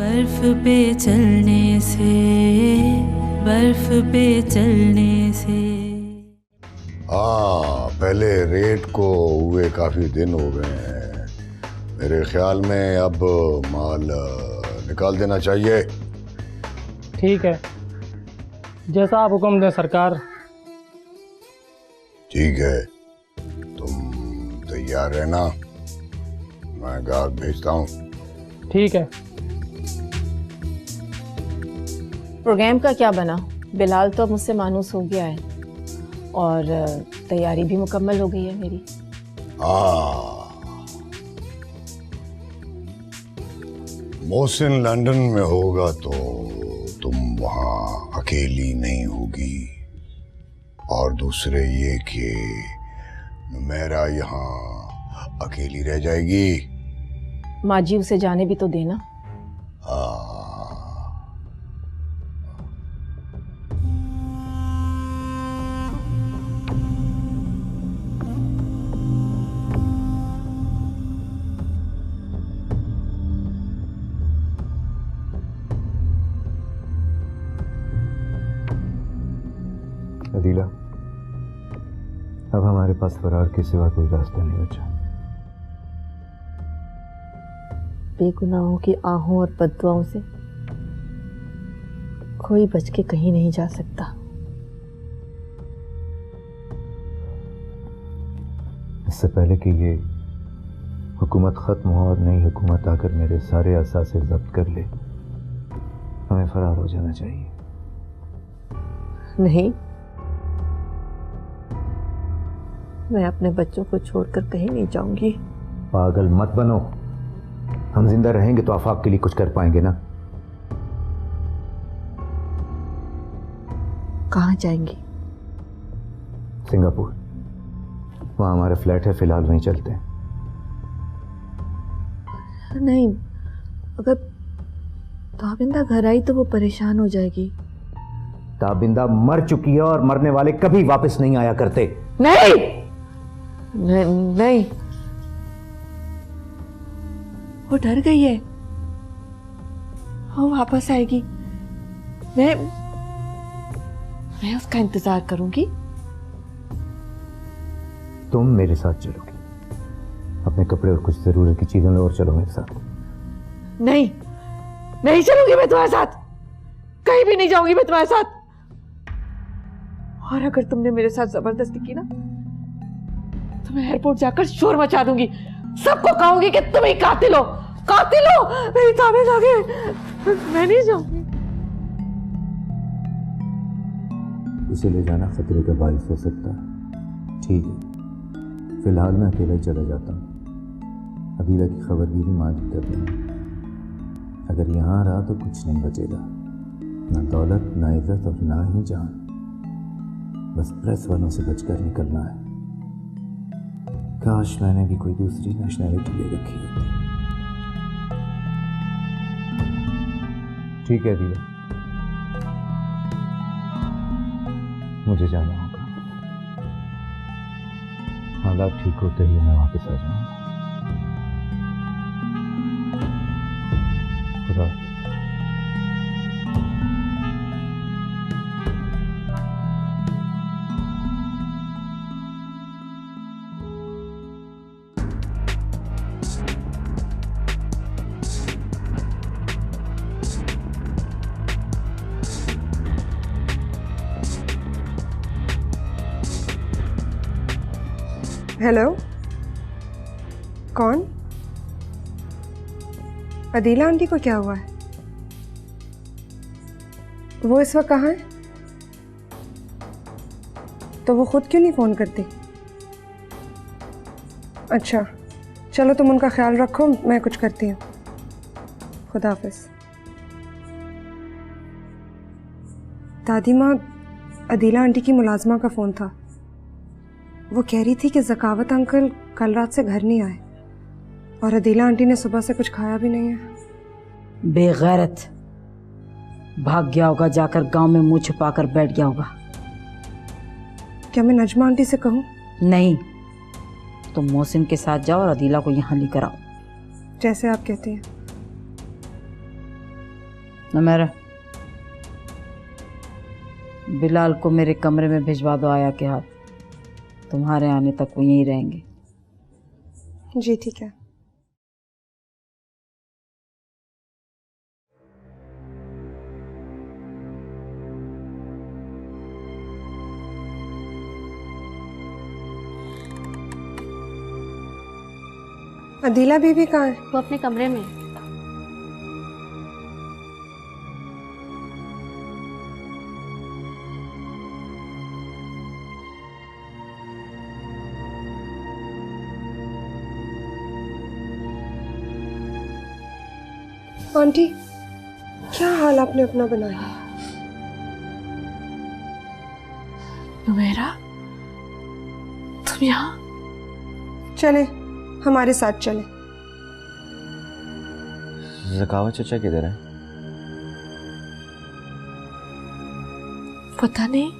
बर्फ पे चलने से, बर्फ पे चलने से। हाँ, पहले रेट को हुए काफी दिन हो गए हैं। मेरे ख्याल में अब माल निकाल देना चाहिए। ठीक है, जैसा आप हुक्म दें सरकार। ठीक है, तुम तैयार रहना, मैं गाहक भेजता हूँ। ठीक है। प्रोग्राम का क्या बना? बिलाल तो अब मुझसे मानूस हो गया है और तैयारी भी मुकम्मल हो गई है मेरी। हाँ, मोहसिन लंदन में होगा तो तुम वहां अकेली नहीं होगी, और दूसरे ये कि मेरा यहाँ अकेली रह जाएगी। माजी उसे जाने भी तो देना। अदीला, अब हमारे पास फरार के सिवा कोई रास्ता नहीं बचा। बेगुनाहों की आहों और बद्दुआओं से कोई बच के कहीं नहीं जा सकता। इससे पहले कि ये हुकूमत खत्म हो और नई हुकूमत आकर मेरे सारे असासे जब्त कर ले, हमें फरार हो जाना चाहिए। नहीं, मैं अपने बच्चों को छोड़कर कहीं नहीं जाऊंगी। पागल मत बनो, हम जिंदा रहेंगे तो आफाक के लिए कुछ कर पाएंगे ना। कहाँ जाएंगी? सिंगापुर, वहां हमारा फ्लैट है, फिलहाल वहीं चलते हैं। नहीं, अगर ताबिंदा घर आई तो वो परेशान हो जाएगी। ताबिंदा मर चुकी है और मरने वाले कभी वापस नहीं आया करते। नहीं नहीं, वो डर गई है, वो वापस आएगी। मैं उसका इंतजार करूंगी। तुम मेरे साथ चलोगी, अपने कपड़े और कुछ जरूरत की चीजें लो और चलो मेरे साथ। नहीं, नहीं चलूंगी मैं तुम्हारे साथ, कहीं भी नहीं जाऊंगी मैं तुम्हारे साथ। और अगर तुमने मेरे साथ जबरदस्ती की ना तो मैं एयरपोर्ट जाकर शोर मचा दूंगी, सबको कहूंगी कि तुम ही कातिल हो, कातिल हो। मेरी ताबीज आ गई, मैं नहीं जाऊंगी। इसे ले जाना खतरे का बाइस हो सकता है। ठीक है, फिलहाल मैं अकेला ही चला जाता हूँ। अदीला की खबरगिरी माजी कर देना। अगर यहाँ रहा तो कुछ नहीं बचेगा, ना दौलत, ना इज्जत और ना ही जान। बस प्रेस वालों से बचकर निकलना है। काश मैंने भी कोई दूसरी नेशनैलिटी ले रखी होती। ठीक है अदीला, मुझे जाना होगा। हालात ठीक होते ही मैं वापस आ जाऊंगा। खुदा। हेलो, कौन? अदीला आंटी को क्या हुआ है? वो इस वक्त कहाँ है? तो वो खुद क्यों नहीं फ़ोन करती? अच्छा, चलो तुम उनका ख्याल रखो, मैं कुछ करती हूँ। खुदा हाफिज़। दादी माँ, अदीला आंटी की मुलाजमा का फ़ोन था। वो कह रही थी कि ज़कावत अंकल कल रात से घर नहीं आए और अदीला आंटी ने सुबह से कुछ खाया भी नहीं है। बेगैरत, भाग गया होगा, जाकर गांव में मुंह छुपाकर बैठ गया होगा। क्या मैं नजमा आंटी से कहूँ? नहीं, तुम मोहसिन के साथ जाओ और अदीला को यहाँ लेकर आओ। जैसे आप कहती हैं। मेरा बिलाल को मेरे कमरे में भिजवा दो आया के हाथ। तुम्हारे आने तक वो यहीं रहेंगे। जी ठीक है। अदीला बीबी कहाँ है? वो अपने कमरे में। आंटी क्या हाल आपने अपना बनाया? नुमेरा, तुम यहाँ? चले हमारे साथ चले। ज़कावत चचा किधर है? पता नहीं,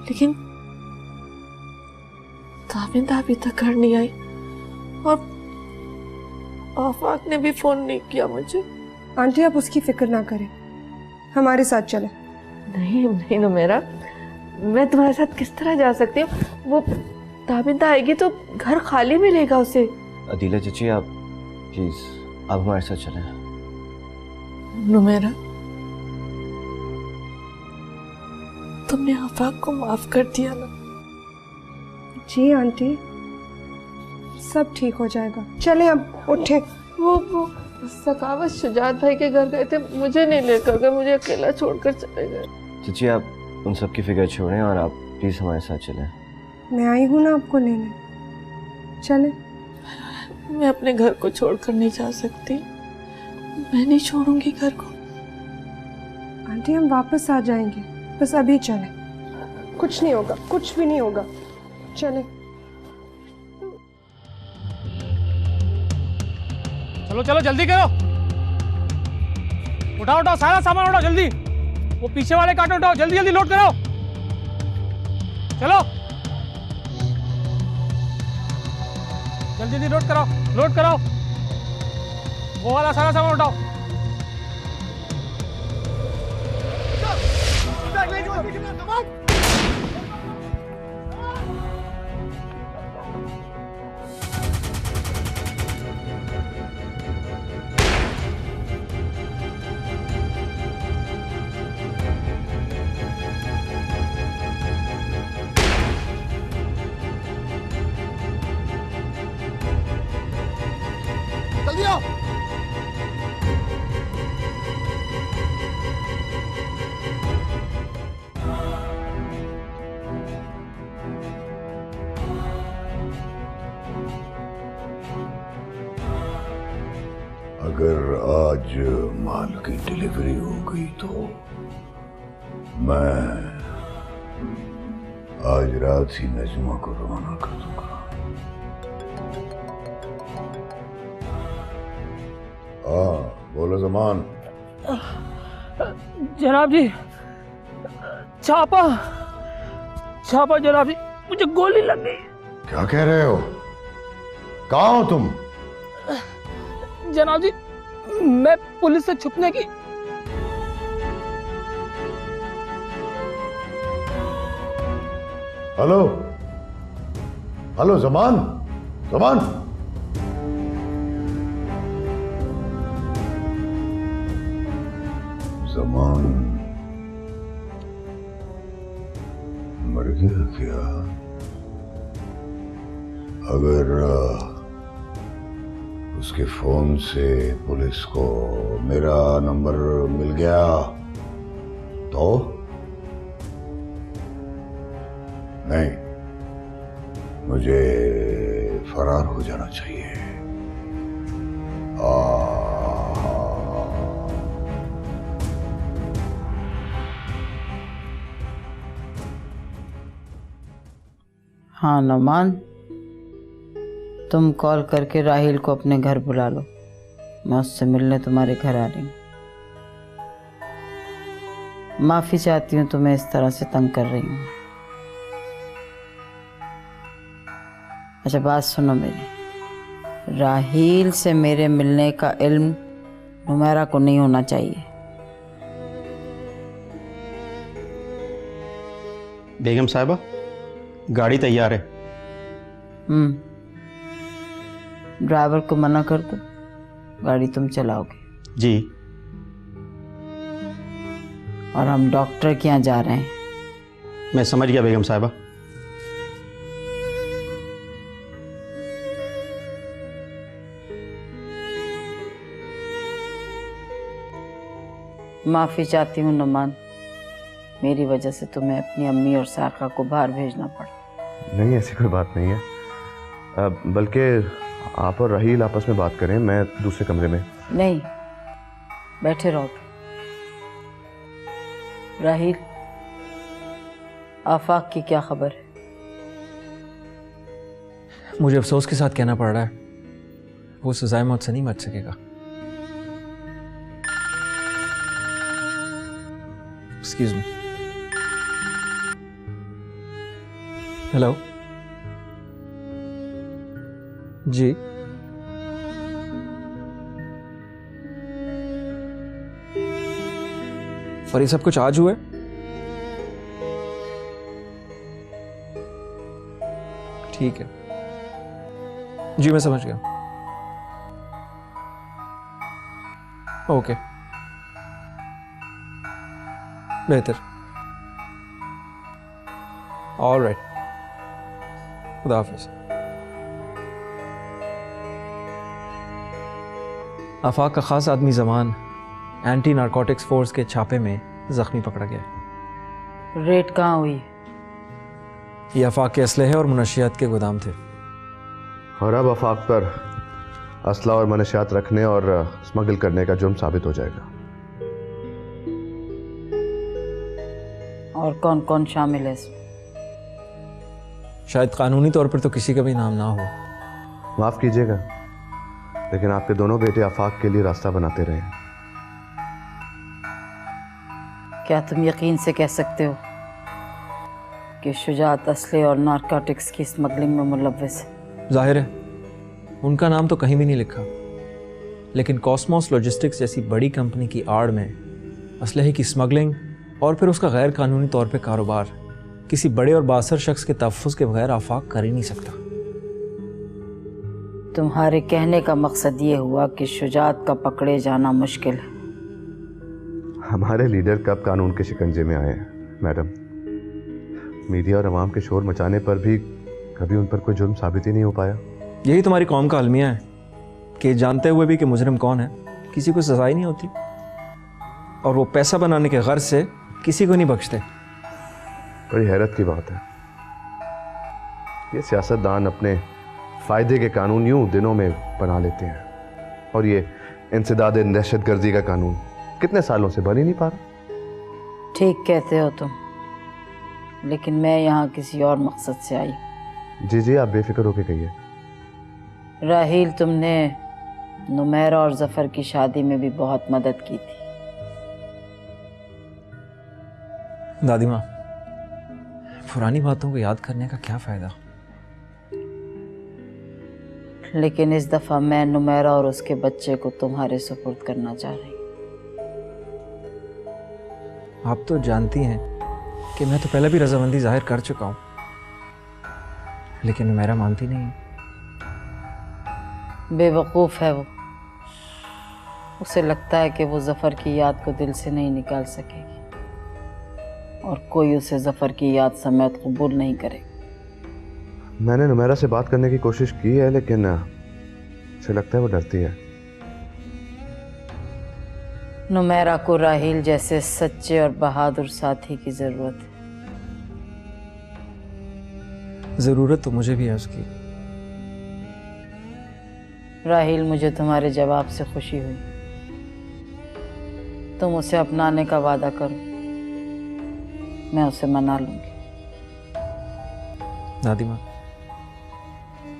लेकिन ताबिंदा अभी तक घर नहीं आई और आफाक ने भी फोन नहीं किया मुझे। आंटी आप उसकी फिक्र ना करें, हमारे साथ चले। नहीं नहीं नुमेरा, मैं तुम्हारे साथ किस तरह जा सकती हूँ? वो ताबिंदा आएगी तो घर खाली मिलेगा उसे। अदीला चची आप प्लीज आप हमारे साथ चलें। नुमेरा, तुमने आफाक को माफ कर दिया ना? जी आंटी सब ठीक हो जाएगा। चले अब उठे। वो सखावत शुजात भाई के घर गए थे, मुझे नहीं लेकर गए, मुझे अकेला छोड़कर चले गए। चची आप उन सब की फिक्र छोड़ें और आप प्लीज हमारे साथ चलें। मैं आई हूँ ना आपको लेने, चले। मैं अपने घर को छोड़कर नहीं जा सकती, मैं नहीं छोड़ूंगी घर को। आंटी हम वापस आ जाएंगे, बस अभी चले। कुछ नहीं होगा, कुछ भी नहीं होगा, चले। चलो चलो जल्दी करो, उठाओ उठाओ सारा सामान उठाओ जल्दी। वो पीछे वाले कांटे उठाओ, जल्दी जल्दी लोड करो। चलो जल्दी जल्दी लोड कराओ, लोड कराओ। वो वाला सारा सामान उठाओ। जल्दी आओ। अगर आज माल की डिलीवरी हो गई तो मैं आज रात ही नजमा को रवाना कर दूंगा। हाँ बोलो जमान। जनाब जी छापा छापा जनाब जी, मुझे गोली लग गई। क्या कह रहे हो? कहाँ हो तुम? जनाब जी मैं पुलिस से छुपने की। Hello hello Zaman, Zaman. जमान मर गया क्या? अगर उसके फोन से पुलिस को मेरा नंबर मिल गया तो? नहीं, मुझे फरार हो जाना चाहिए। हाँ नौमान, तुम कॉल करके राहिल को अपने घर बुला लो, मैं उससे मिलने तुम्हारे घर आ रही हूँ। माफ़ी चाहती हूँ तुम्हें इस तरह से तंग कर रही हूँ। अच्छा बात सुनो मेरी, राहिल से मेरे मिलने का इल्म नुमैरा को नहीं होना चाहिए। बेगम साहिबा, गाड़ी तैयार है। ड्राइवर को मना कर दो, गाड़ी तुम चलाओगे। जी। और हम डॉक्टर के यहाँ जा रहे हैं। मैं समझ गया बेगम साहिबा। माफ़ी चाहती हूँ नुमान, मेरी वजह से तुम्हें अपनी अम्मी और साका को बाहर भेजना पड़ा। नहीं, ऐसी कोई बात नहीं है। बल्कि आप और राहील आपस में बात करें, मैं दूसरे कमरे में। नहीं, बैठे रहो। राहील, आफाक की क्या खबर है? मुझे अफसोस के साथ कहना पड़ रहा है, वो सजाए मौत से नहीं बच सकेगा। Excuse me. हेलो जी। और ये सब कुछ आज हुआ है? ठीक है जी, मैं समझ गया। ओके, बेहतर। ऑल राइट, खुदा हाफिज। आफाक का खास आदमी जमान एंटी नारकोटिक्स फोर्स के छापे में जख्मी पकड़ा गया। रेड कहाँ हुई? ये आफाक के असलहे और मुनशियात के गोदाम थे। और अब आफाक पर असला और मनशियात रखने और स्मगल करने का जुर्म साबित हो जाएगा। और कौन कौन शामिल है इसमें? शायद कानूनी तौर पर तो किसी का भी नाम ना हो। माफ़ कीजिएगा, लेकिन आपके दोनों बेटे आफाक के लिए रास्ता बनाते रहे हैं। क्या तुम यकीन से कह सकते हो कि शुजात असले और नारकोटिक्स की स्मगलिंग में मुलव्वस है? जाहिर है उनका नाम तो कहीं भी नहीं लिखा, लेकिन कॉस्मोस लॉजिस्टिक्स जैसी बड़ी कंपनी की आड़ में असलहे की स्मगलिंग और फिर उसका गैर कानूनी तौर पे कारोबार किसी बड़े और बासर शख्स के तहफ़्फ़ुज़ के बगैर आफाक कर ही नहीं सकता। तुम्हारे कहने का मकसद ये हुआ कि शुजात का पकड़े जाना मुश्किल है। हमारे लीडर कब कानून के शिकंजे में आए हैं मैडम? मीडिया और अवाम के शोर मचाने पर भी कभी उन पर कोई जुर्म साबित ही नहीं हो पाया। यही तुम्हारी कौम का अलमिया है कि जानते हुए भी कि मुजरिम कौन है किसी को सजा ही नहीं होती, और वो पैसा बनाने के गर्ज से किसी को नहीं बख्शते। बड़ी हैरत की बात है, ये सियासतदान अपने फ़ायदे के कानून यूं दिनों में बना लेते हैं, और ये इंसदाद दहशतगर्दी का कानून कितने सालों से बन ही नहीं पा रहा। ठीक कहते हो तुम, लेकिन मैं यहाँ किसी और मकसद से आई। जी जी, आप बेफिक्र होकर कहिए। राहील, तुमने नुमैरा और जफ़र की शादी में भी बहुत मदद की थी। दादी माँ, पुरानी बातों को याद करने का क्या फ़ायदा? लेकिन इस दफ़ा मैं नुमैरा और उसके बच्चे को तुम्हारे सुपुर्द करना चाह रही हूँ। आप तो जानती हैं कि मैं तो पहले भी रजामंदी जाहिर कर चुका हूँ, लेकिन मेरा मानती नहीं। बेवकूफ़ है वो, उसे लगता है कि वो जफ़र की याद को दिल से नहीं निकाल सकेगी, और कोई उसे जफ़र की याद समेत कबूल नहीं करेगा। मैंने नुमैरा से बात करने की कोशिश की है, लेकिन उसे लगता है वो डरती है। नुमैरा को राहील जैसे सच्चे और बहादुर साथी की ज़रूरत है। ज़रूरत तो मुझे भी है उसकी। राहील, मुझे तुम्हारे जवाब से खुशी हुई। तुम उसे अपनाने का वादा करो, मैं उसे मना लूंगी। दादी माँ,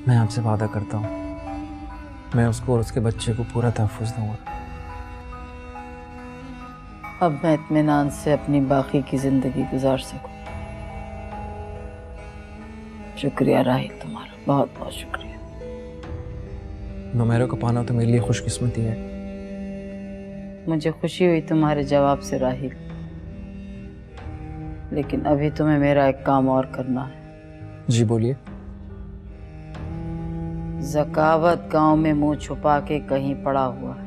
मैं आपसे वादा करता हूँ, मैं उसको और उसके बच्चे को पूरा तहफ़्फ़ुज़ दूंगा। अब मैं इत्मीनान से अपनी बाकी की ज़िंदगी गुजार सकूँ। शुक्रिया राहील, तुम्हारा बहुत बहुत शुक्रिया। नुमैरा को पाना तो मेरे लिए खुशकिस्मती है, मुझे खुशी हुई तुम्हारे जवाब से राहिल, लेकिन अभी तुम्हें मेरा एक काम और करना है। जी बोलिए। ज़कावत गांव में मुंह छुपा के कहीं पड़ा हुआ है।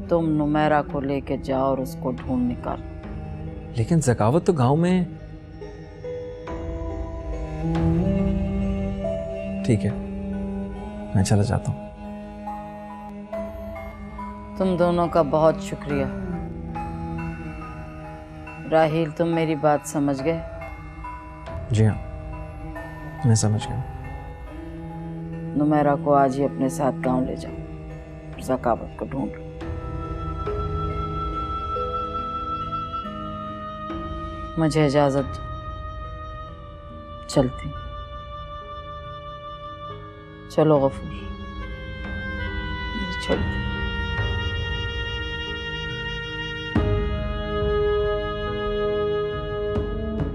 तुम नुमेरा को लेके जाओ और उसको ढूंढ निकालो। लेकिन ज़कावत तो गांव में। ठीक है, मैं चला जाता हूँ। तुम दोनों का बहुत शुक्रिया। राहिल, तुम मेरी बात समझ गए? जी हाँ, मैं समझ गया। नुमेरा को आज ही अपने साथ गांव ले जाओ, ज़कावत को ढूंढ लो। मुझे इजाजत दो, चलती। चलो गफूर, चलती।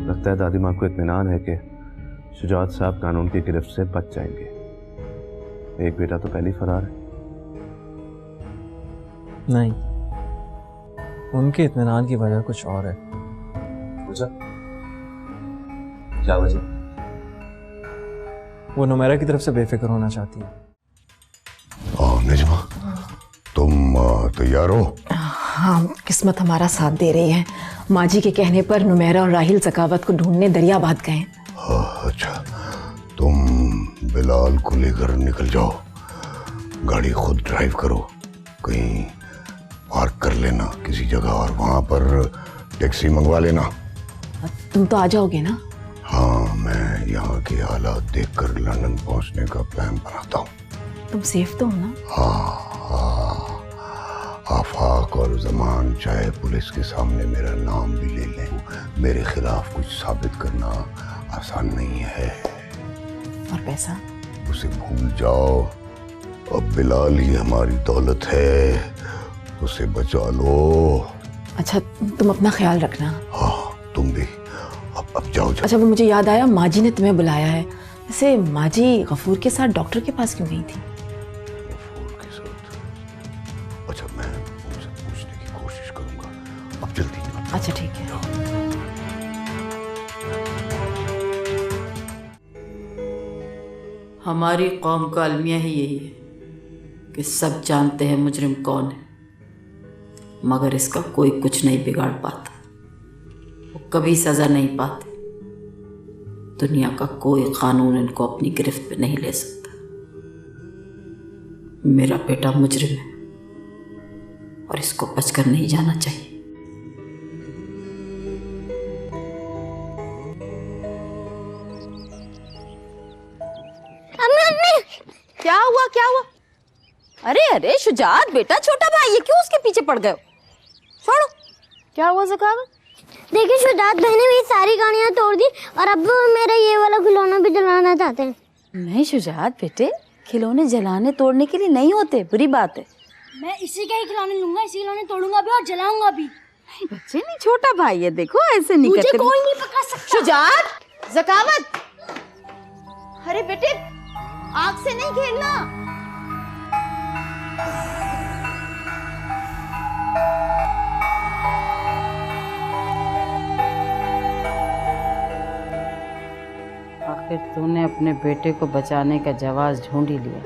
लगता है दादी माँ को इत्मीनान है कि शुजात साहब कानून की गिरफ्त से बच जाएंगे। एक बेटा तो पहले ही फरार है। नहीं, उनके इत्मीनान की वजह कुछ और है। क्या वजह? वो नुमेरा की तरफ से बेफिक्र होना चाहती है। निजमा, तुम तैयार हो? हाँ, किस्मत हमारा साथ दे रही है। माँ जी के कहने पर नुमेरा और राहिल ज़कावत को ढूंढने दरियाबाद गए। अच्छा, तुम बिलाल को लेकर निकल जाओ। गाड़ी खुद ड्राइव करो, कहीं पार्क कर लेना किसी जगह और वहां पर टैक्सी मंगवा लेना। तुम तो आ जाओगे ना? हाँ, मैं यहाँ के हालात देखकर लंदन पहुँचने का प्लान बनाता हूँ। तुम सेफ तो हो ना? हाँ, आफाक और जमान चाहे पुलिस के सामने मेरा नाम भी ले लें, मेरे खिलाफ कुछ साबित करना आसान नहीं है। और पैसा? उसे भूल जाओ, अब बिलाल ही हमारी दौलत है, उसे बचा लो। अच्छा, तुम अपना ख्याल रखना। हाँ, तुम भी। अब जाओ। अच्छा, वो मुझे याद आया, माँ जी ने तुम्हें बुलाया है। वैसे माँ जी गफूर के साथ डॉक्टर के पास क्यों गई थी? गफूर के साथ? अच्छा, मैं उनसे पूछने की कोशिश करूंगा। अब जल्दी। अच्छा, ठीक है। हमारी कौम का अलमिया ही यही है कि सब जानते हैं मुजरिम कौन है, मगर इसका कोई कुछ नहीं बिगाड़ पाता। वो कभी सजा नहीं पाते। दुनिया का कोई कानून इनको अपनी गिरफ्त में नहीं ले सकता। मेरा बेटा मुजरिम है और इसको बचकर नहीं जाना चाहिए। अम्मी, क्या हुआ क्या हुआ? अरे अरे शुजात बेटा, छोटा भाई है, क्यों उसके पीछे पड़ गए हो? छोड़ो। क्या हुआ ज़कावत? देखिए शुजात भाई ने मेरी सारी गाड़ियाँ तोड़ दी और अब मेरा ये वाला खिलौना भी जलाना चाहते हैं। नहीं शुजात बेटे, खिलौने जलाने तोड़ने के लिए नहीं होते, बुरी बात है। मैं इसी का ही खिलौने लूंगा, इसी खिलौने तोड़ूंगा भी और जलाऊंगा भी। बच्चे नहीं, छोटा भाई है, देखो ऐसे नहीं करते। मुझे कोई नहीं पकड़ सकता। शुजात, ज़कावत, अरे बेटे आग से नहीं खेलना। आखिर तूने अपने बेटे को बचाने का जवाब ढूंढ ही लिया।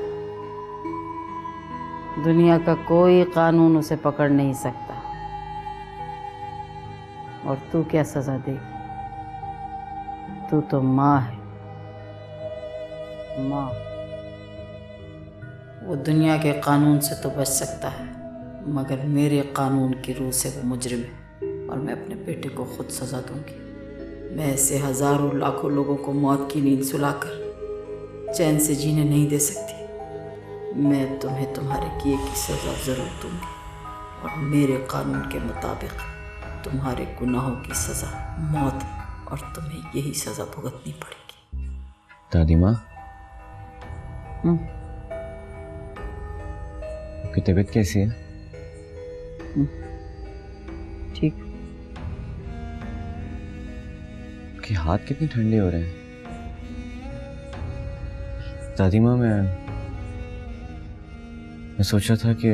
दुनिया का कोई कानून उसे पकड़ नहीं सकता। और तू क्या सजा देगी? तू तो माँ है, माँ। वो दुनिया के कानून से तो बच सकता है, मगर मेरे कानून की रूह से वो मुजरिम है और मैं अपने बेटे को खुद सजा दूंगी। मैं ऐसे हजारों लाखों लोगों को मौत की नींद सुलाकर चैन से जीने नहीं दे सकती। मैं तुम्हें तुम्हारे किए की सजा जरूर दूंगी और मेरे कानून के मुताबिक तुम्हारे गुनाहों की सजा मौत है और तुम्हें यही सजा भुगतनी पड़ेगी। दादी माँ, आपकी तबीयत कैसी है? ठीक। आपके हाथ कितने ठंडे हो रहे हैं? दादी माँ, मैं सोच रहा था कि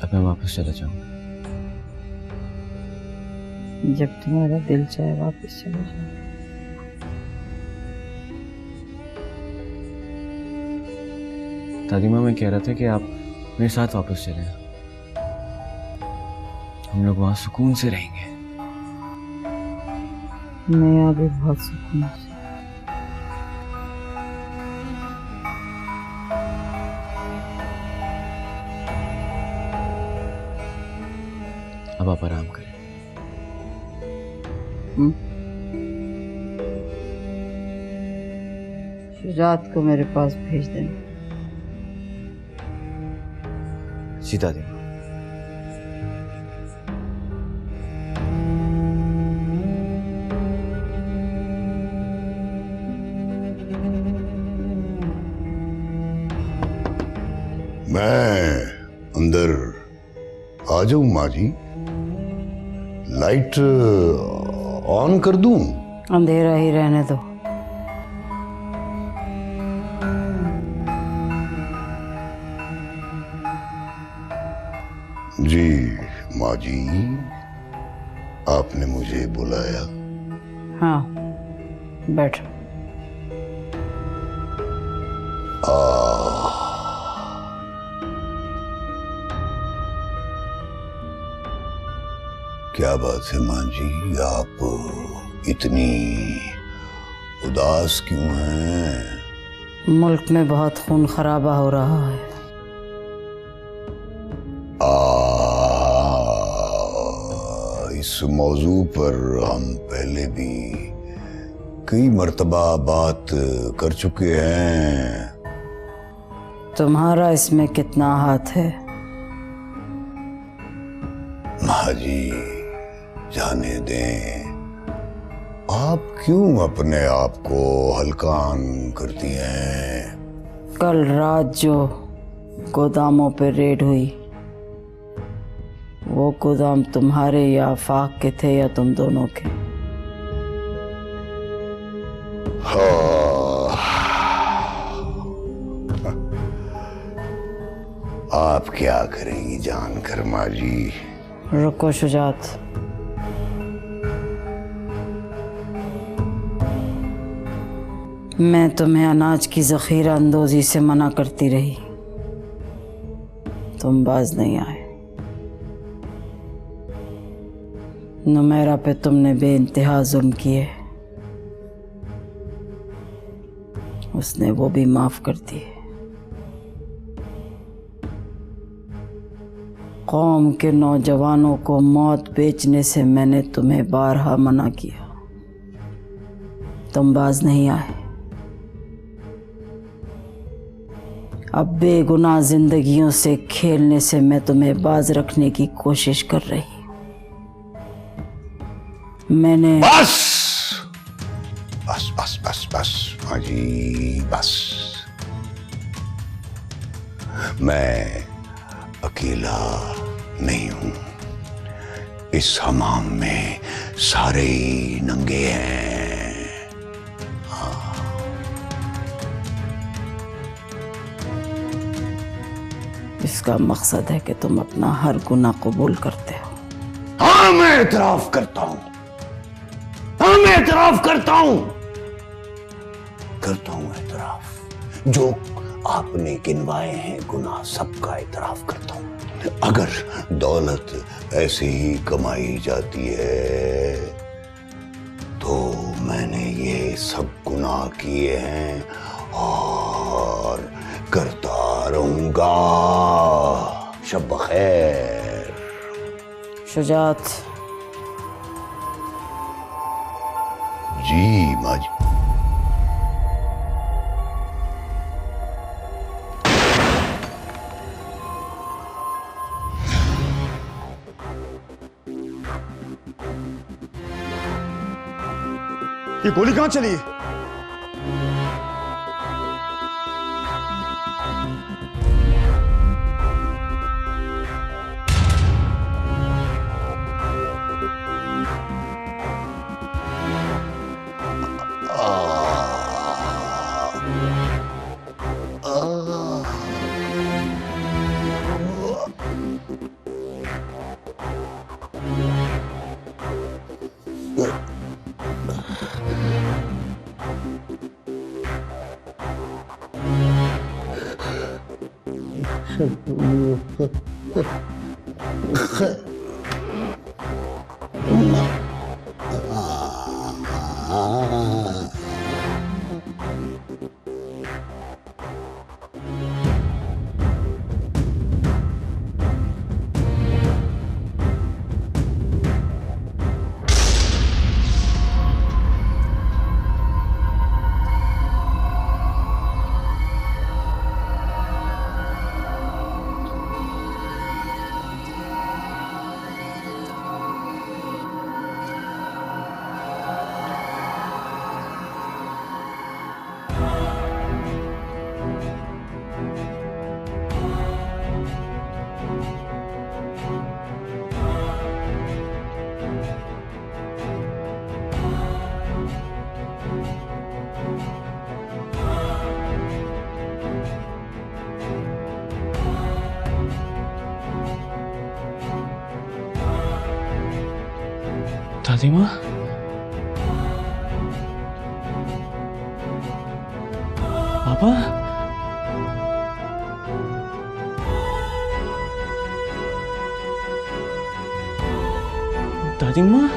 अब मैं वापस चला जाऊंगा। जब तुम्हारा दिल चाहे वापस चले जाओ। दादी माँ, मैं कह रहा था कि आप मेरे साथ वापस चले, हम लोग वहां सुकून से रहेंगे। मैं यहाँ भी बहुत सुकून से। अब आप आराम करें। शुजात को मेरे पास भेज देना। जी दादी। मैं अंदर आ जाऊं माँ जी? लाइट ऑन कर दूं? अंधेरा ही रहने दो। जी माँ जी, आपने मुझे बुलाया? हाँ, बैठो। क्या बात है माँ जी, आप इतनी उदास क्यों हैं? मुल्क में बहुत खून खराबा हो रहा है। इस मौजू पर हम पहले भी कई मर्तबा बात कर चुके हैं। तुम्हारा इसमें कितना हाथ है? माँ जी जाने दें, आप क्यों अपने आप को हल्कान करती हैं? कल रात जो गोदामों पे रेड हुई, वो गोदाम तुम्हारे या आफाक के थे या तुम दोनों के? आप क्या करेंगी जानकर माँ जी? रुको शुजात, मैं तुम्हें अनाज की जखीरा अंदोजी से मना करती रही, तुम बाज नहीं आए। नुमेरा पे तुमने बेइंतहा जुल्म किए, उसने वो भी माफ कर दिए। कौम के नौजवानों को मौत बेचने से मैंने तुम्हें बारहा मना किया, तुम बाज नहीं आए। अब बेगुनाह जिंदगियों से खेलने से मैं तुम्हें बाज रखने की कोशिश कर रही। मैंने बस बस बस बस बस माँ जी बस। मैं अकेला नहीं हूं, इस हमाम में सारे ही नंगे हैं। इसका मकसद है कि तुम अपना हर गुनाह कबूल करते हो। हाँ मैं एतराफ करता हूं, हाँ मैं एतराफ करता हूं एतराफ। जो आपने गिनवाए हैं गुनाह सबका एतराफ करता हूं। अगर दौलत ऐसे ही कमाई जाती है तो मैंने ये सब गुनाह किए हैं और करता रहूंगा। शब बखैर। शुजात। जी माँ जी। ये गोली कहां चली? दादी माँ, पापा, दादी माँ,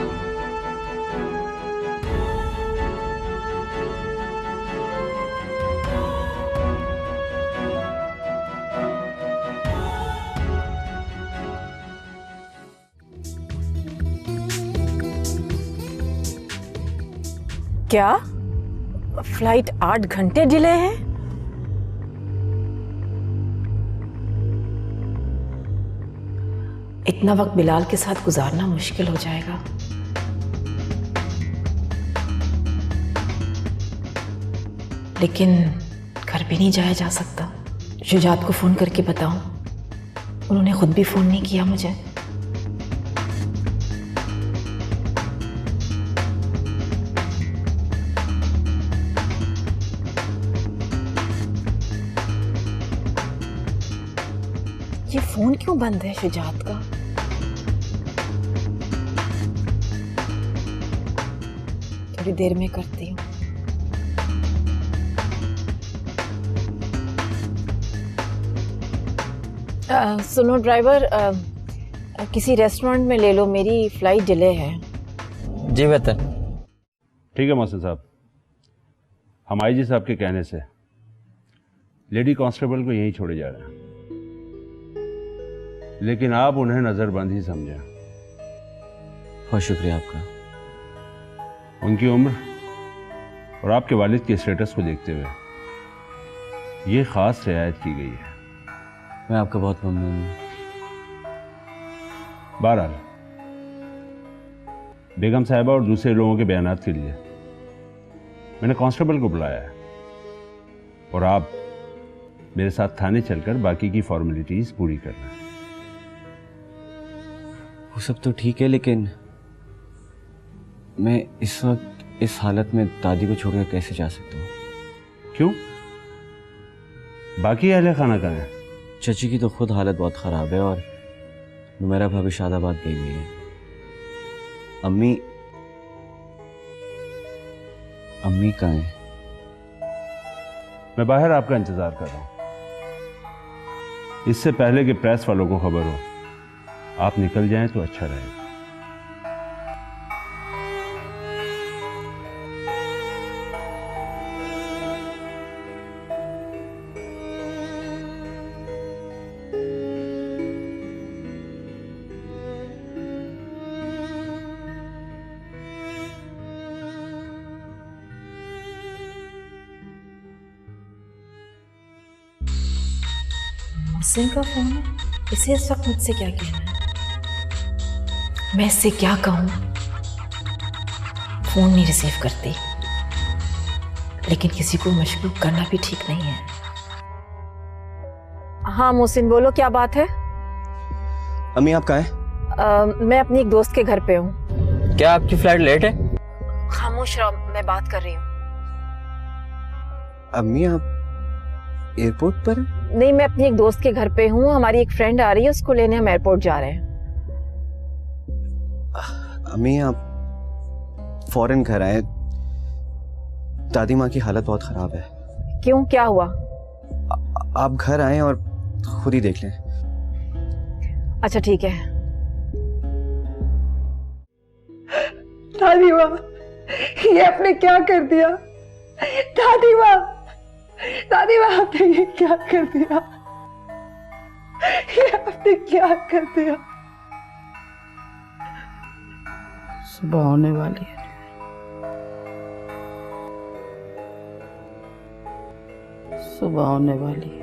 क्या फ्लाइट 8 घंटे डिले है? इतना वक्त बिलाल के साथ गुजारना मुश्किल हो जाएगा। लेकिन घर भी नहीं जाया जा सकता। शुजात को फोन करके बताऊं? उन्होंने खुद भी फोन नहीं किया मुझे। ये फोन क्यों बंद है शुजात का? थोड़ी देर में करती हूँ। सुनो ड्राइवर, किसी रेस्टोरेंट में ले लो, मेरी फ्लाइट डिले है। जी बेहतर। ठीक है मोहसिन साहब, हम आईजी साहब के कहने से लेडी कांस्टेबल को यहीं छोड़े जा रहे हैं, लेकिन आप उन्हें नज़रबंद ही समझें। बहुत शुक्रिया आपका। उनकी उम्र और आपके वालिद के स्टेटस को देखते हुए ये ख़ास रियायत की गई है। मैं आपका बहुत ममनून हूँ। बहरहाल बेगम साहिबा और दूसरे लोगों के बयानात के लिए मैंने कांस्टेबल को बुलाया है और आप मेरे साथ थाने चलकर बाकी की फॉर्मेलिटीज़ पूरी करना है। वो सब तो ठीक है, लेकिन मैं इस वक्त इस हालत में दादी को छोड़कर कैसे जा सकता हूँ? क्यों? बाकी अहले खाना कहाँ है? चाची की तो खुद हालत बहुत ख़राब है और नुमेरा भाभी शादाबाद गई हुई है। अम्मी कहाँ हैं? मैं बाहर आपका इंतज़ार कर रहा हूँ। इससे पहले कि प्रेस वालों को खबर हो, आप निकल जाएं तो अच्छा रहेगा। मोहसिन का फोन है, इसे इस वक्त मुझसे क्या कहना है? मैं इससे क्या कहूँ? फोन नहीं रिसीव करती, लेकिन किसी को मशगूल करना भी ठीक नहीं है। हाँ मोहसिन, बोलो क्या बात है? अम्मी आप कहाँ हैं? मैं अपनी एक दोस्त के घर पे हूँ। क्या आपकी फ्लाइट लेट है? खामोश रहो, मैं बात कर रही हूँ। अम्मी आप एयरपोर्ट पर हैं? नहीं, मैं अपनी एक दोस्त के घर पे हूँ। हमारी एक फ्रेंड आ रही है, उसको लेने हम एयरपोर्ट जा रहे हैं। अम्मी आप फौरन घर आए, दादी माँ की हालत बहुत खराब है। क्यों, क्या हुआ? आप घर आए और खुद ही देख लें। अच्छा ठीक है। दादी माँ, ये आपने क्या कर दिया? दादी माँ, दादी माँ, आपने ये क्या कर दिया? ये आपने क्या कर दिया? सुबह होने वाली है, सुबह होने वाली है।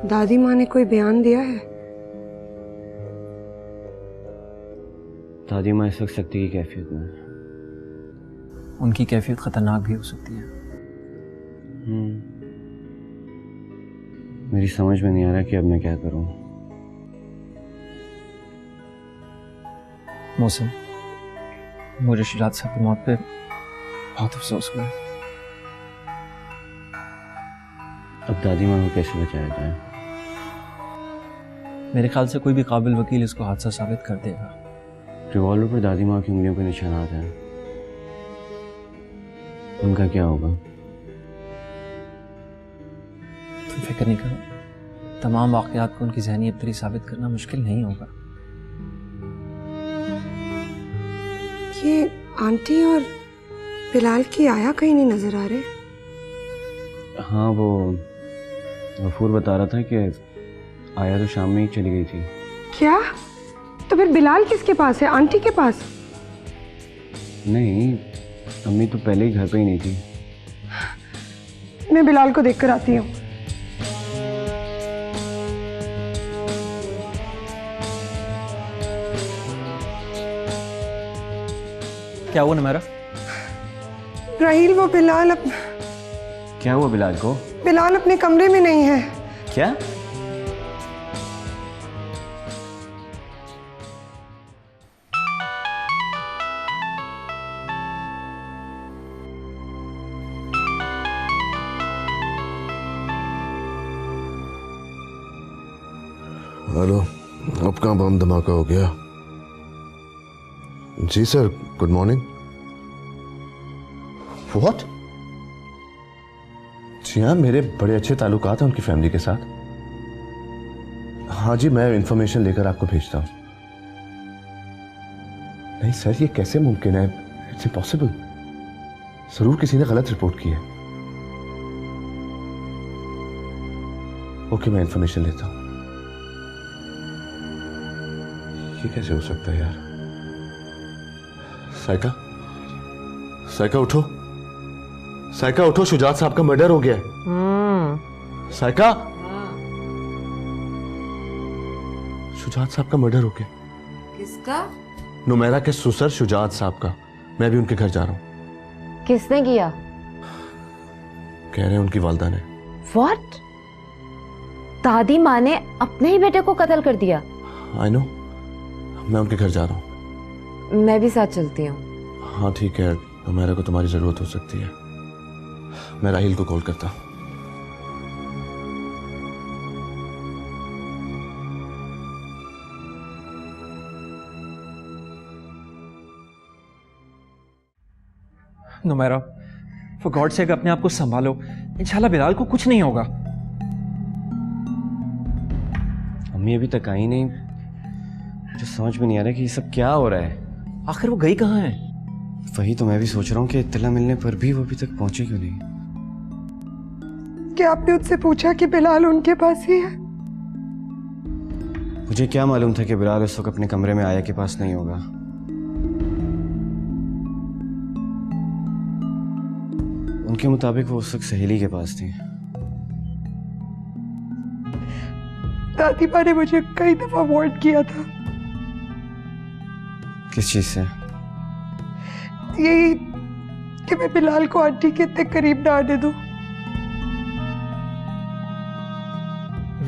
दादी माँ ने कोई बयान दिया है? दादी माँ इस वक्त सख्ती की कैफियत में है। उनकी कैफियत खतरनाक भी हो सकती है। मेरी समझ में नहीं आ रहा कि अब मैं क्या करूं। मौसम, मुझे शुजात साहब की मौत पे बहुत अफसोस हुआ। अब दादी माँ को कैसे बचाया जाए? मेरे ख्याल से कोई भी काबिल वकील इसको हादसा साबित कर देगा। रिवॉल्वर पर दादी माँ की उंगलियों के निशानात हैं, उनका क्या होगा? तुम फिक्र नहीं करो, तमाम वाकयात को उनकी ज़हनी अबतरी साबित करना मुश्किल नहीं होगा। ये आंटी और बिलाल की आया कहीं नहीं नजर आ रहे। हाँ, वो गफूर बता रहा था कि आया तो शाम में ही चली गई थी। क्या? तो फिर बिलाल किसके पास है? आंटी के पास? नहीं, अम्मी तो पहले ही घर पे ही नहीं थी। मैं बिलाल को देखकर आती हूँ। क्या हुआ नमेरा? राहील, वो बिलाल क्या हुआ बिलाल को? बिलाल अपने कमरे में नहीं है। क्या? हेलो, अब कहाँ बम धमाका हो गया? जी सर, गुड मॉर्निंग। व्हाट? जी हाँ, मेरे बड़े अच्छे ताल्लुकात हैं उनकी फैमिली के साथ। हाँ जी, मैं इंफॉर्मेशन लेकर आपको भेजता हूँ। नहीं सर, ये कैसे मुमकिन है? It's impossible. जरूर किसी ने गलत रिपोर्ट की है। ओके, मैं इंफॉर्मेशन लेता हूँ। ये कैसे हो सकता है यार? साइका, साइका उठो, साइका उठो, शुजात साहब का मर्डर हो गया है। साइका, शुजात साहब का मर्डर हो गया। किसका? नुमेरा के सुसर शुजात साहब का। मैं भी उनके घर जा रहा हूँ। किसने किया? कह रहे हैं उनकी वालदा ने। What? दादी माँ ने अपने ही बेटे को कत्ल कर दिया? आई नो, मैं उनके घर जा रहा हूँ। मैं भी साथ चलती हूँ। हाँ ठीक है, नुमेरा को तुम्हारी जरूरत हो सकती है। मैं राहील को कॉल करता हूँ। नुमेरा, फॉर गॉड सेक अपने आप को संभालो। इंशाल्लाह बिलाल को कुछ नहीं होगा। अम्मी अभी तक आई नहीं। मुझे समझ में नहीं आ रहा कि ये सब क्या हो रहा है। आखिर वो गई कहाँ है? वही तो मैं भी सोच रहा हूँ कि इत्तला मिलने पर भी वो अभी तक पहुंचे क्यों नहीं। क्या आपने उससे पूछा कि बिलाल उनके पास ही है? मुझे क्या मालूम था कि बिलाल उस वक्त अपने कमरे में आया के पास नहीं होगा। उनके मुताबिक वो उस वक्त सहेली के पास थी। दादी माँ ने मुझे कई दफा वार्न किया था। किस चीज से? यही कि मैं बिलाल को आंटी के इतने करीब ना आने दूं।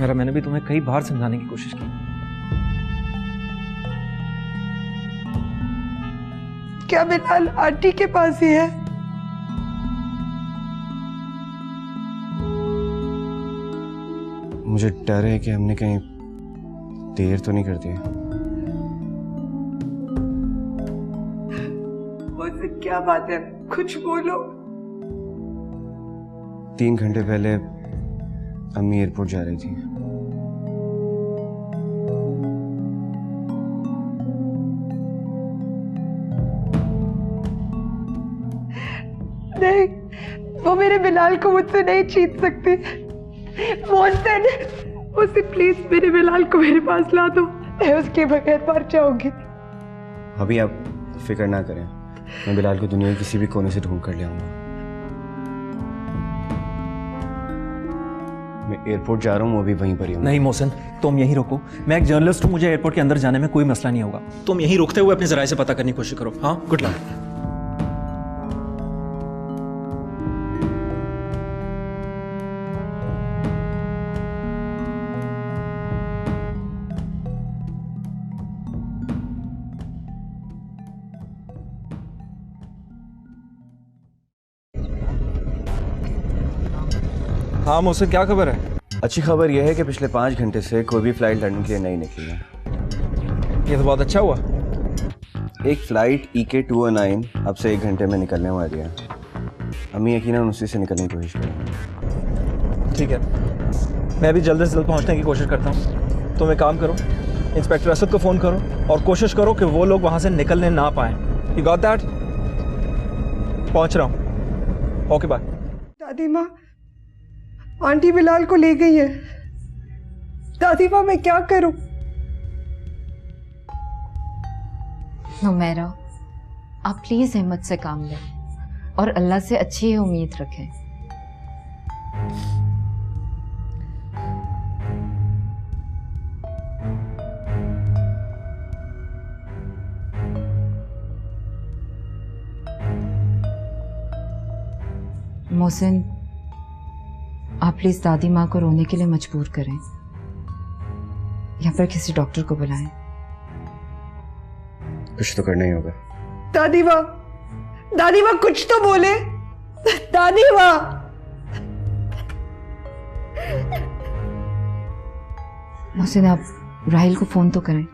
मैंने भी तुम्हें कई बार समझाने की कोशिश की। क्या बिलाल आंटी के पास ही है? मुझे डर है कि हमने कहीं देर तो नहीं कर दी। मुझसे क्या बात है, कुछ बोलो। 3 घंटे पहले अम्मी एयरपोर्ट जा रही थी। नहीं, वो मेरे बिलाल को मुझसे नहीं छीन सकती। मोहसिन, उसे प्लीज मेरे बिलाल को मेरे पास ला दो, मैं उसके बगैर मर जाऊंगी। अभी आप फिक्र ना करें, मैं बिलाल को दुनिया के किसी भी कोने से ढूंढ कर ले आऊंगा। मैं एयरपोर्ट जा रहा हूँ, वो भी वहीं पर ही हूँ। नहीं मोहसिन, तुम यहीं रुको। मैं एक जर्नलिस्ट हूँ, मुझे एयरपोर्ट के अंदर जाने में कोई मसला नहीं होगा। तुम यहीं रुकते हुए अपने जराये से पता करने की कोशिश करो। हाँ, गुड लक। हाँ मोहसिन, क्या खबर है? अच्छी खबर यह है कि पिछले 5 घंटे से कोई भी फ्लाइट लंदन के लिए नहीं निकली है। ये तो बहुत अच्छा हुआ। एक फ्लाइट EK 209 अब से 1 घंटे में निकलने वाली है। अम्मी यकीनन उसी से निकलने की कोशिश करेंगे। ठीक है, मैं भी जल्द से जल्द पहुंचने की कोशिश करता हूँ। तुम एक काम करो, इंस्पेक्टर असद को फ़ोन करो और कोशिश करो कि वो लोग वहाँ से निकलने ना पाएँ। You got that? पहुँच रहा हूँ। Okay bye. दादी माँ, आंटी बिलाल को ले गई है। दादी माँ, मैं क्या करूं? नुमैरा, आप प्लीज हिम्मत से काम लें और अल्लाह से अच्छी ही उम्मीद रखें। मोहसिन, आप प्लीज दादी माँ को रोने के लिए मजबूर करें या फिर किसी डॉक्टर को बुलाएं। कुछ तो करना ही होगा। दादी माँ कुछ तो बोले। दादी माँ। मोहसिन, आप राहिल को फोन तो करें।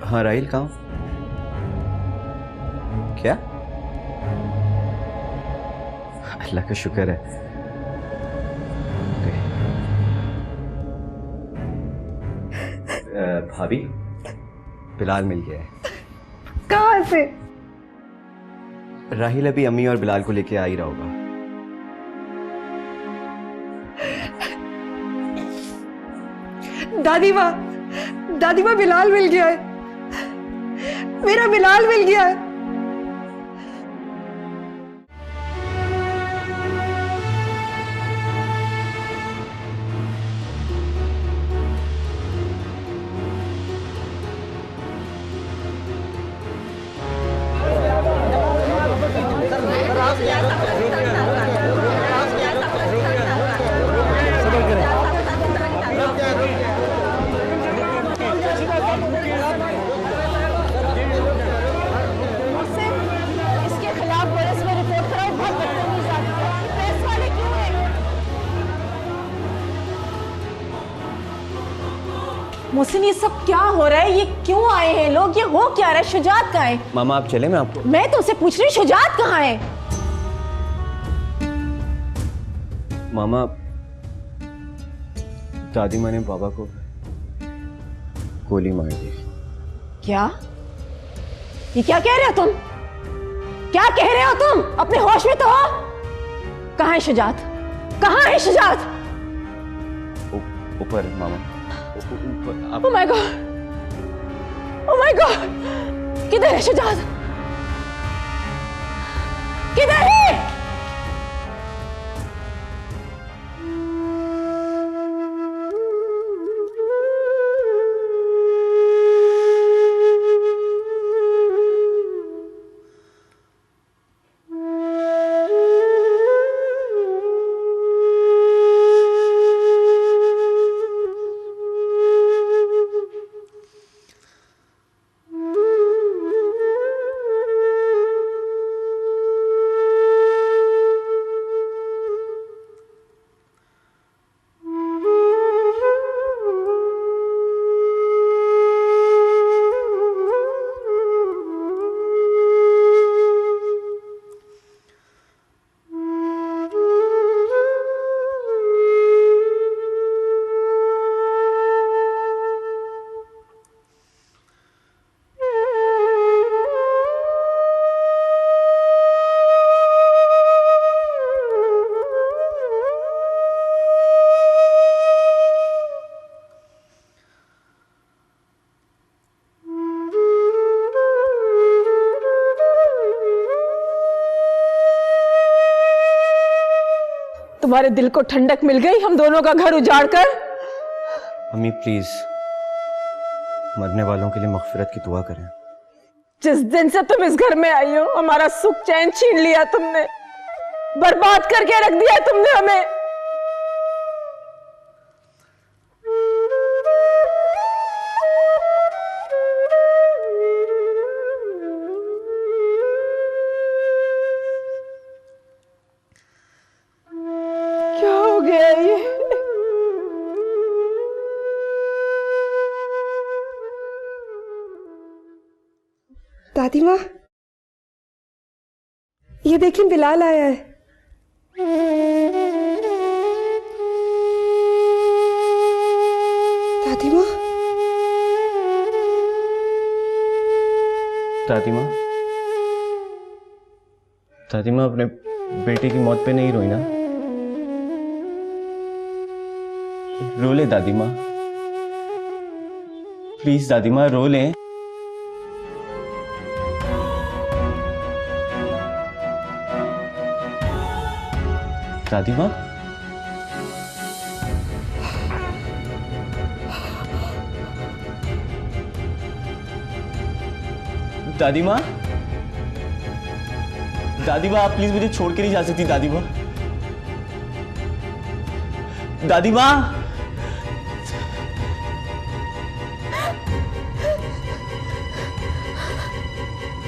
हाँ राहिल, कहाँ? क्या? अल्लाह का शुक्र है। भाभी, बिलाल मिल गया है। कहाँ से? राहिल अभी अम्मी और बिलाल को लेके आ ही रहा होगा। दादी माँ, बिलाल मिल गया है। मेरा बिलाल मिल गया है। मोहसिन, ये सब क्या हो रहा है? ये क्यों आए हैं लोग? ये हो क्या रहा है? शुजात कहाँ है? मामा आप चले, मैं आपको। मैं तुमसे पूछ रही हूँ, शुजात कहाँ है? मामा, दादी माँ ने बाबा को गोली मार दी। क्या? ये क्या कह रहे हो तुम? क्या कह रहे हो तुम? अपने होश में तो हो? कहाँ है शुजात? कहाँ है शुजात? ऊपर मामा। Oh my God! Oh my God! किधर है शुजात? किधर है? तुम्हारे दिल को ठंडक मिल गई हम दोनों का घर उजाड़ कर? अम्मी प्लीज मरने वालों के लिए मगफिरत की दुआ करें। जिस दिन से तुम इस घर में आई हो हमारा सुख चैन छीन लिया तुमने, बर्बाद करके रख दिया तुमने हमें। क्या हो गया ये? दादी माँ, ये देखिए बिलाल आया है। दादी माँ, दादी माँ, दादी माँ अपने बेटे की मौत पे नहीं रोई ना? रो ले दादी माँ, प्लीज दादी माँ रो ले। दादी माँ, दादी माँ, दादी माँ आप प्लीज मुझे छोड़ के नहीं जा सकती दादी माँ। दादी माँ,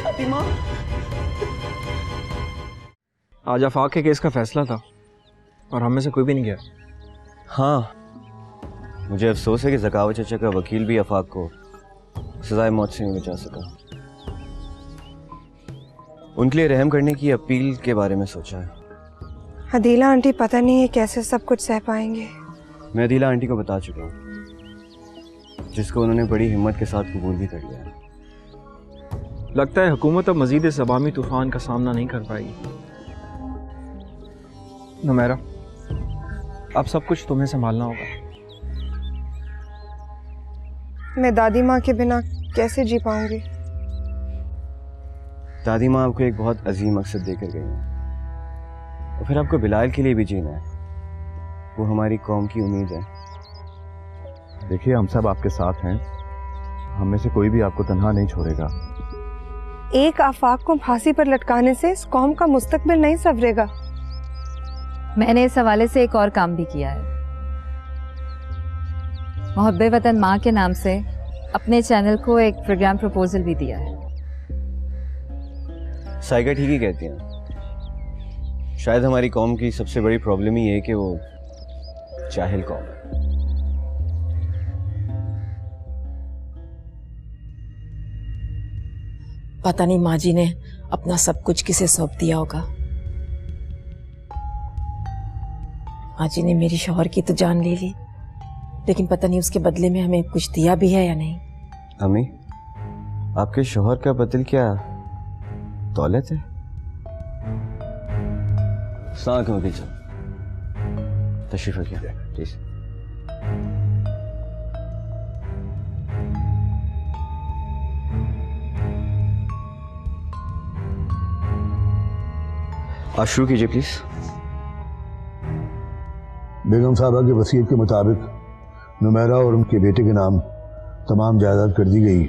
दादी माँ। आज आफाक के केस का फैसला था और हम में से कोई भी नहीं गया। हाँ, मुझे अफसोस है कि ज़कावत चाचा का वकील भी आफाक को सजाए मौत से नहीं बचा सका। उनके लिए रहम करने की अपील के बारे में सोचा है। अदीला आंटी पता नहीं है कैसे सब कुछ सह पाएंगे। मैं अदीला आंटी को बता चुका हूँ, जिसको उन्होंने बड़ी हिम्मत के साथ कबूल भी कर लिया है। लगता है हुकूमत अब मजीद इस अवामी तूफान का सामना नहीं कर पाएगी। नुमैरा, अब सब कुछ तुम्हें संभालना होगा। मैं दादी माँ के बिना कैसे जी पाऊंगी? दादी माँ आपको एक बहुत अजीम मकसद देकर गई हैं और फिर आपको बिलाल के लिए भी जीना है। वो हमारी कौम की उम्मीद है। देखिए, हम सब आपके साथ हैं। हम में से कोई भी आपको तन्हा नहीं छोड़ेगा। एक आफाक को फांसी पर लटकाने से इस कौम का मुस्तकबिल नहीं संवरेगा। मैंने इस हवाले से एक और काम भी किया है। मोहब्बे वतन माँ के नाम से अपने चैनल को एक प्रोग्राम प्रपोजल भी दिया है। साइका ठीक ही कहती हैं। शायद हमारी कौम की सबसे बड़ी प्रॉब्लम ही है कि वो जाहिल कौम है। पता नहीं माँ जी ने अपना सब कुछ किसे सौंप दिया होगा। माँ जी ने मेरी शौहर की तो जान ले ली, लेकिन पता नहीं उसके बदले में हमें कुछ दिया भी है या नहीं। अम्मी, आपके शौहर का बदल क्या दौलत है? साथ में चल तशरीफ रखिए प्लीज। आप शुरू कीजिए प्लीज। बेगम साहबा के वसीयत के मुताबिक नुमैरा और उनके बेटे के नाम तमाम जायदाद कर दी गई।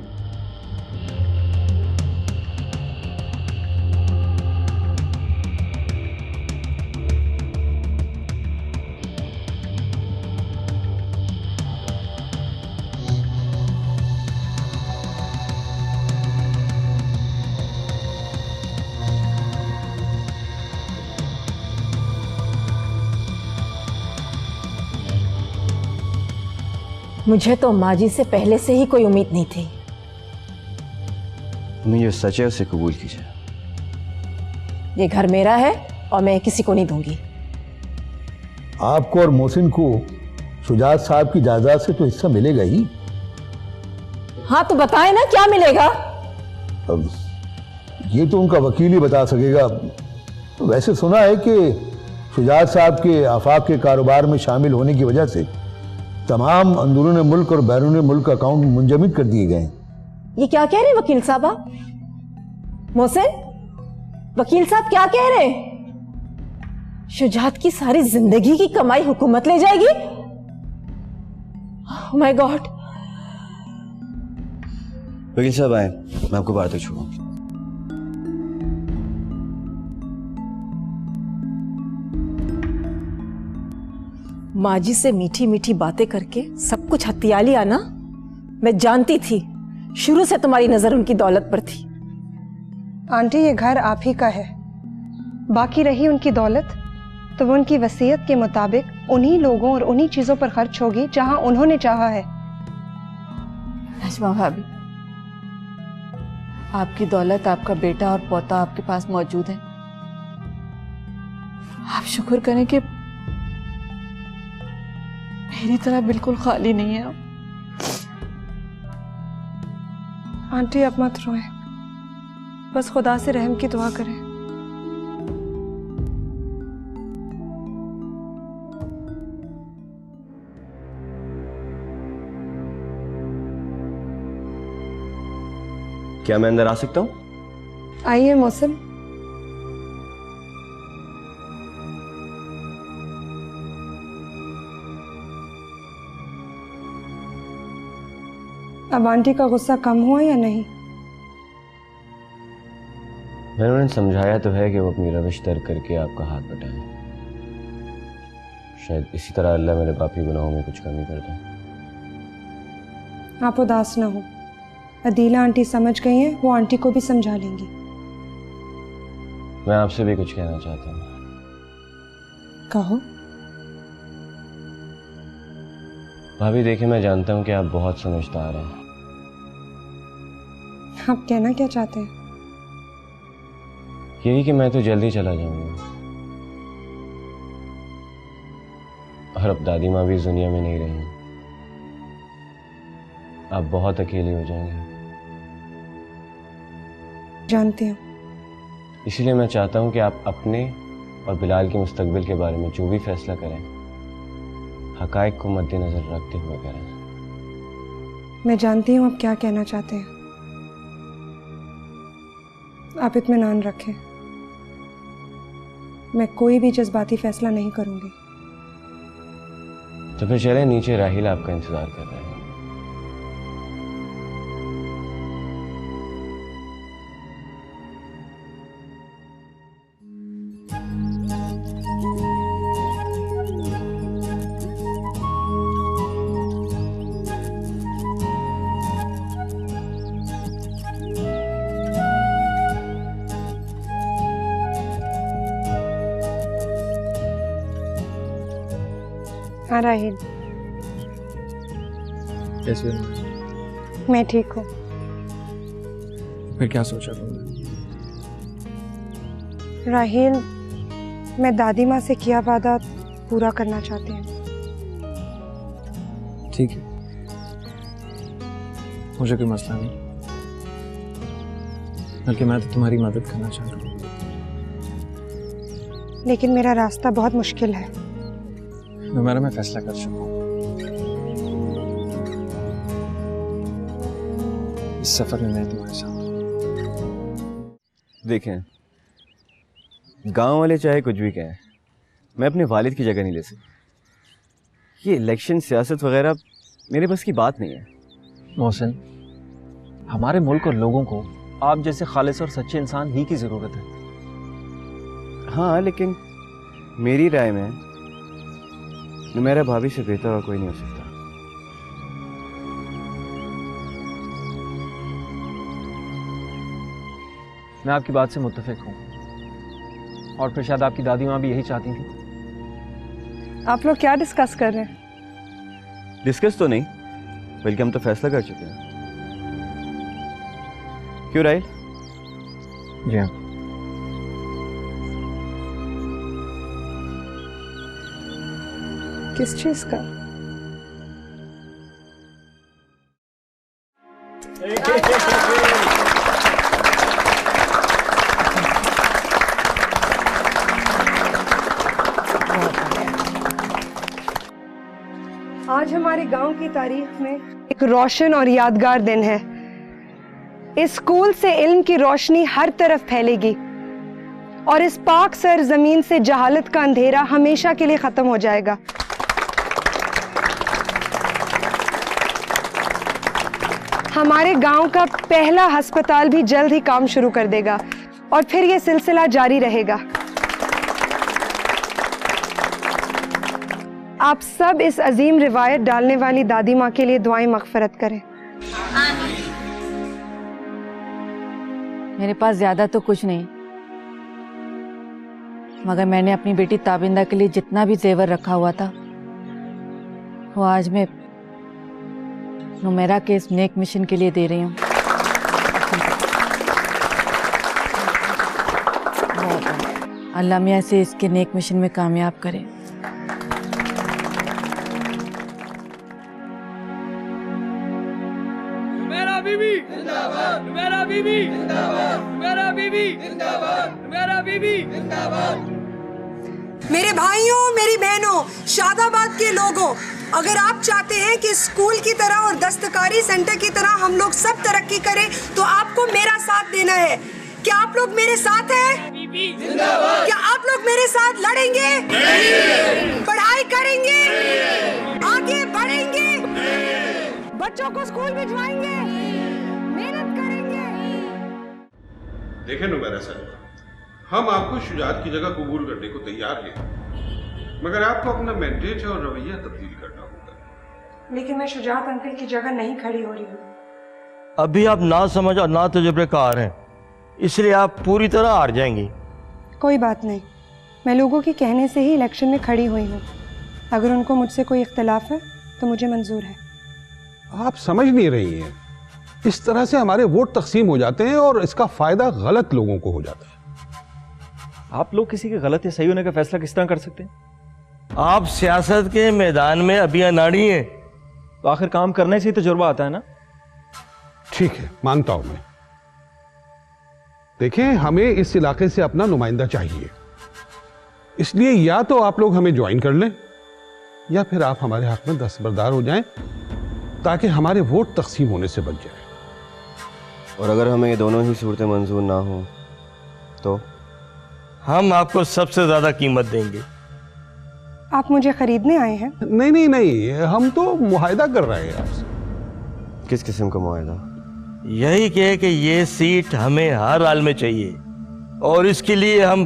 मुझे तो माँ जी से पहले से ही कोई उम्मीद नहीं थी। जो सच है उसे कबूल कीजिए। ये घर मेरा है और मैं किसी को नहीं दूंगी। आपको और मोहसिन को शुजात साहब की जायदाद से तो हिस्सा मिलेगा ही। हाँ तो बताए ना क्या मिलेगा? अब ये तो उनका वकील ही बता सकेगा। वैसे सुना है कि शुजात साहब के आफाक के कारोबार में शामिल होने की वजह से तमाम अंदरून मुल्क और बैरून मुल्क अकाउंट मुंजमद कर दिए गए। ये क्या कह रहे वकील साहबा? मोहसिन, वकील साहब क्या कह रहे? शुजात की सारी जिंदगी की कमाई हुकूमत ले जाएगी? Oh my God. वकील साहब आए, मैं आपको बाहर तक छोड़ूं। माजी से मीठी मीठी बातें करके सब कुछ हथिया लिया ना? मैं जानती थी, शुरू से तुम्हारी नजर उनकी दौलत पर थी। आंटी, ये घर आप ही का है। बाकी रही उनकी दौलत तो वो उनकी वसीयत के मुताबिक उन्हीं लोगों और उन्हीं चीजों पर खर्च होगी जहां उन्होंने चाहा है। नजमा भाभी, आपकी दौलत, आपका बेटा और पोता आपके पास मौजूद है। आप शुक्र करें कि मेरी तरह बिल्कुल खाली नहीं है आप। आंटी, अब मत रोएं, बस खुदा से रहम की दुआ करें। क्या मैं अंदर आ सकता हूं? आइए मौसम। अब आंटी का गुस्सा कम हुआ या नहीं? मैंने उन्हें समझाया तो है कि वो अपनी रविश तर्क करके आपका हाथ बटाएं। शायद इसी तरह अल्लाह मेरे पापी गुनाहों में कुछ कमी कर दे। आप उदास ना हो, अदीला आंटी समझ गई हैं, वो आंटी को भी समझा लेंगी। मैं आपसे भी कुछ कहना चाहता हूँ। कहो। भाभी देखिए, मैं जानता हूँ कि आप बहुत समझदार हैं। आप कहना क्या चाहते हैं? यही कि मैं तो जल्दी चला जाऊंगा और अब दादी माँ भी इस दुनिया में नहीं रही। आप बहुत अकेली हो जाएंगे। जानती हूँ। इसीलिए मैं चाहता हूँ कि आप अपने और बिलाल के मुस्तकबिल के बारे में जो भी फैसला करें, हकायक को मद्देनजर रखते हुए करें। मैं जानती हूँ आप क्या कहना चाहते हैं। आप इत्मीनान रखें, मैं कोई भी जज्बाती फैसला नहीं करूंगी। तो फिर चले नीचे, राहिल आपका इंतजार कर रहे हैं। हाँ राहिल, कैसे हो? मैं ठीक हूँ। फिर क्या सोचा तुमने? राहिल, मैं दादी माँ से किया वादा पूरा करना चाहती हूँ। ठीक है, मुझे कोई मसला नहीं, बल्कि मैं तो तुम्हारी मदद करना चाह रहा हूँ। लेकिन मेरा रास्ता बहुत मुश्किल है। मैं फैसला कर चुका हूँ। इस सफर में मैं तुम्हारे साथ। देखें, गांव वाले चाहे कुछ भी कहें, मैं अपने वालिद की जगह नहीं ले सकता। ये इलेक्शन, सियासत वगैरह मेरे बस की बात नहीं है। मोहसिन, हमारे मुल्क और लोगों को आप जैसे खालिस और सच्चे इंसान ही की जरूरत है। हाँ, लेकिन मेरी राय में मेरा भाभी से बेहतर और कोई नहीं हो सकता। मैं आपकी बात से मुत्तफिक हूँ, और फिर शायद आपकी दादी माँ भी यही चाहती थी। आप लोग क्या डिस्कस कर रहे हैं? डिस्कस तो नहीं, बल्कि हम तो फैसला कर चुके हैं। क्यों राहिल? जी हाँ। किस चीज का? आज हमारे गांव की तारीख में एक रोशन और यादगार दिन है। इस स्कूल से इल्म की रोशनी हर तरफ फैलेगी और इस पाक सर जमीन से जहालत का अंधेरा हमेशा के लिए खत्म हो जाएगा। हमारे गांव का पहला अस्पताल भी जल्द ही काम शुरू कर देगा और फिर यह सिलसिला जारी रहेगा। आप सब इस अजीम रिवायत डालने वाली दादी माँ के लिए दुआएं मगफरत करें। मेरे पास ज्यादा तो कुछ नहीं, मगर मैंने अपनी बेटी ताबिंदा के लिए जितना भी जेवर रखा हुआ था वो आज मैं नुमेरा के इस नेक मिशन के लिए दे रही हूँ। अल्लाह मियाँ से इसके नेक मिशन में कामयाब करे। मेरा बीबी जिंदाबाद, मेरा बीबी जिंदाबाद, मेरा बीबी जिंदाबाद, मेरा बीबी जिंदाबाद। मेरे भाइयों, मेरी बहनों, शादाबाद के लोगों, अगर आप चाहते हैं कि स्कूल की तरह और दस्तकारी सेंटर की तरह हम लोग सब तरक्की करें तो आपको मेरा साथ देना है। क्या आप लोग मेरे साथ हैं? क्या आप लोग मेरे साथ लड़ेंगे? पढ़ाई करेंगे? आगे बढ़ेंगे? बच्चों को स्कूल भिजवाएंगे? मेहनत करेंगे? देखें नुमेरा सर, हम आपको शुजात की जगह कबूल करने को तैयार हैं, मगर आपको अपना मैंडेट और रवैया तब्दील करना होगा। लेकिन मैं शुजात अंकल की जगह नहीं खड़ी हो रही हूँ। अभी आप ना समझ और ना तजुर्बेकार हैं, इसलिए आप पूरी तरह हार जाएंगी। कोई बात नहीं, मैं लोगों के कहने से ही इलेक्शन में खड़ी हुई हूँ। अगर उनको मुझसे कोई इख्तलाफ है तो मुझे मंजूर है। आप समझ नहीं रही हैं, इस तरह से हमारे वोट तकसीम हो जाते हैं और इसका फायदा गलत लोगों को हो जाता है। आप लोग किसी के गलत या सही होने का फैसला किस तरह कर सकते हैं? आप सियासत के मैदान में अभी अनाड़ी हैं, तो आखिर काम करने से ही तजुर्बा आता है ना। ठीक है, मानता हूं मैं। देखें, हमें इस इलाके से अपना नुमाइंदा चाहिए, इसलिए या तो आप लोग हमें ज्वाइन कर लें या फिर आप हमारे हक में दस्तबरदार हो जाएं ताकि हमारे वोट तकसीम होने से बच जाए। और अगर हमें ये दोनों ही सूरतें मंजूर ना हो तो हम आपको सबसे ज्यादा कीमत देंगे। आप मुझे खरीदने आए हैं? नहीं नहीं नहीं, हम तो मुआहिदा कर रहे हैं आपसे। किस किस्म का मुआहिदा? यही कहे कि ये सीट हमें हर हाल में चाहिए और इसके लिए हम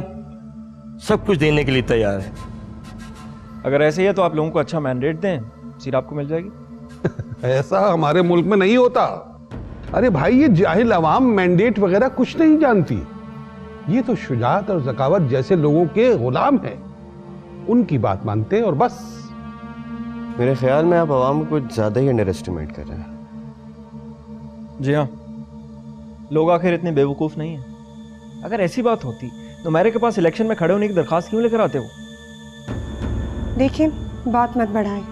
सब कुछ देने के लिए तैयार हैं। अगर ऐसे ही है तो आप लोगों को अच्छा मैंडेट दें, सीट आपको मिल जाएगी। ऐसा हमारे मुल्क में नहीं होता। अरे भाई, ये जाहिल अवाम मैंडेट वगैरह कुछ नहीं जानती। ये तो शुजात और ज़कावत जैसे लोगों के गुलाम हैं, उनकी बात मानते हैं और बस। मेरे ख्याल में आप अवाम को कुछ ज्यादा ही अंडर एस्टिमेट कर रहे हैं। जी हाँ, लोग आखिर इतने बेवकूफ़ नहीं हैं। अगर ऐसी बात होती तो मेरे के पास इलेक्शन में खड़े होने की दरखास्त क्यों लेकर आते हो? देखिए, बात मत बढ़ाएं।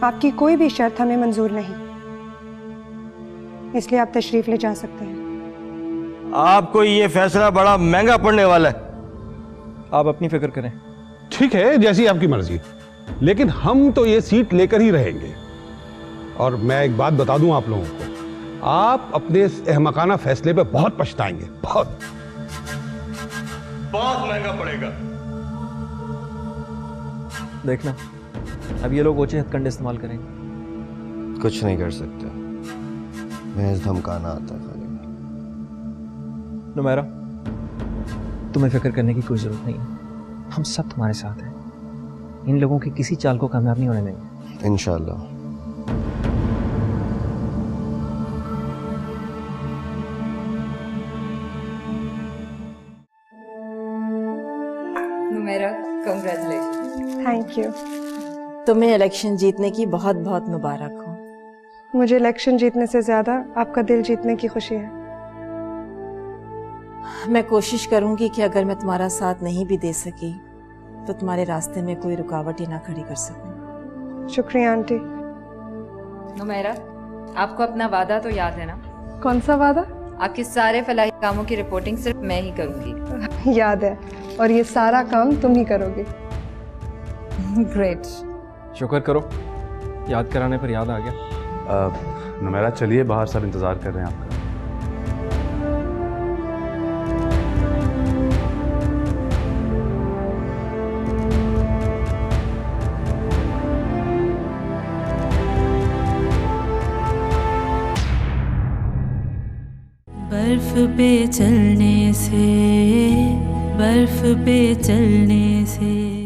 आपकी कोई भी शर्त हमें मंजूर नहीं, इसलिए आप तशरीफ ले जा सकते हैं। आपको ये फैसला बड़ा महंगा पड़ने वाला है। आप अपनी फिक्र करें। ठीक है, जैसी आपकी मर्जी, लेकिन हम तो ये सीट लेकर ही रहेंगे। और मैं एक बात बता दूं आप लोगों को, आप अपने इस अहमकाना फैसले पे बहुत पछताएंगे। बहुत महंगा पड़ेगा। देखना, अब ये लोग ओछे हथकंडे इस्तेमाल करेंगे। कुछ नहीं कर सकते, महज धमकाना आता है खाली। नुमेरा, तुम्हें फिक्र करने की कोई जरूरत नहीं है, हम सब तुम्हारे साथ हैं। इन लोगों की किसी चाल को कामयाब नहीं होने देंगे। इंशाल्लाह। नुमेरा, कांग्रेचुलेशन। Thank you. तुम्हें इलेक्शन जीतने की बहुत बहुत मुबारक हो। मुझे इलेक्शन जीतने से ज्यादा आपका दिल जीतने की खुशी है। मैं कोशिश करूंगी कि अगर मैं तुम्हारा साथ नहीं भी दे सकी तो तुम्हारे रास्ते में कोई रुकावट ही ना खड़ी कर सकूं। शुक्रिया आंटी। नुमेरा, आपको अपना वादा तो याद है ना? कौन सा वादा? आपके सारे फलाही कामों की रिपोर्टिंग सिर्फ मैं ही करूंगी। याद है, और ये सारा काम तुम ही करोगे। ग्रेट। शुक्र करो, याद कराने पर याद आ गया। नुमेरा, चलिए, बाहर सब इंतजार कर रहे हैं आपका। बर्फ पे चलने से, बर्फ पे चलने से।